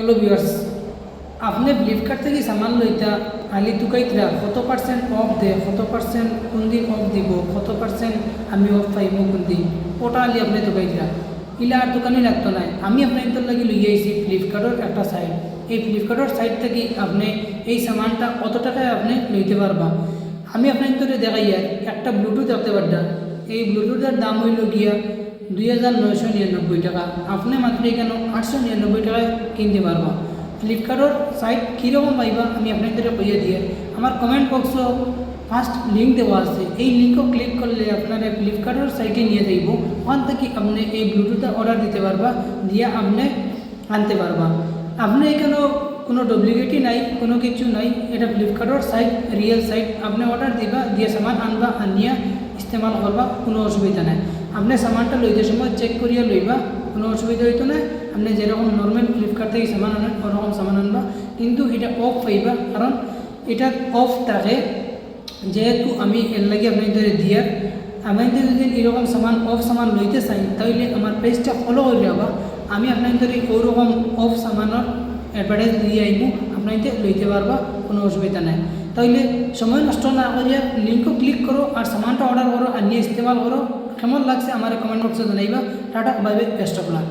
Hello viewers, আপনি Flipkart থেকে সামান লইতা আলি তুকাইতরা কত পার্সেন্ট অফ দে, কত পার্সেন্ট কোন দিন অফ দিব, কত পার্সেন্ট আমি অফ পাইব কোন দিন, ওটা আলি আপনি তুকাইতরা ইলা আর দোকানই লাগতো না। আমি আপনার ইন্তর লাগি লইয়া আইছি ফ্লিপকার্টের একটা সাইট। এই ফ্লিপকার্টের সাইট থেকে আপনি এই সামানটা কত টাকায় আপনি লইতে পারবা। আমি আপনার ইন্তরে দেখাইয়া একটা ব্লুটুথ দেখতে পারতাম। এই ব্লুটুথের দাম হইল গিয়া 2999 টাকা। আপনি মাত্র এখানে 899 টাকায় কিনতে পারবা। ফ্লিপকার্টের সাইট কীরকম পাইবা আমি আপনাদের কইয়া দিয়ে আমার কমেন্ট বক্সও ফার্স্ট লিঙ্ক দেওয়া আছে। এই লিঙ্কও ক্লিক করলে আপনারা ফ্লিপকার্টের সাইটে নিয়ে যাইব। ওখান থেকে আপনি এই ব্লুটুথের অর্ডার দিতে পারবা, দিয়ে আপনি আনতে পারবা। আপনি এখানেও কোনো ডুপ্লিকেটই নাই, কোনো কিছু নাই। এটা ফ্লিপকার্টের সাইট, রিয়েল সাইট। আপনি অর্ডার দিবা, দিয়ে সামান আনবা, আনিয়া ইস্তেমাল করবা, কোনো অসুবিধা নাই। আপনি সামানটা লইতে সময় চেক করিয়া লইবা, কোনো অসুবিধা হইতো না। আপনি যেরকম নর্মাল ফ্লিপকার্ট থেকে সামান আনেন ওরকম সামান আনবা, কিন্তু এটা অফ পাইবা। কারণ এটা অফ থাকে, যেহেতু আমি এর লাগে আপনাদের দিয়ার। আপনাদের যদি এরকম সামান অফ সামান লইতে চাই তাহলে আমার পেজটা ফলো করে যাবা। আমি আপনাদের ওরকম অফ সামানের অ্যাডভার্টাইজ দিয়ে আইব, আপনাদের লইতে পারবা, কোনো অসুবিধা নাই। তাহলে সময় নষ্ট না করিয়া লিঙ্কও ক্লিক করো আর সামানটা অর্ডার করো আর নিয়ে ইস্তেমাল করো। কেমন লাগছে আমার কমেন্ট বক্সে জানাইবা। Ta ta, bye bye, best of lakh.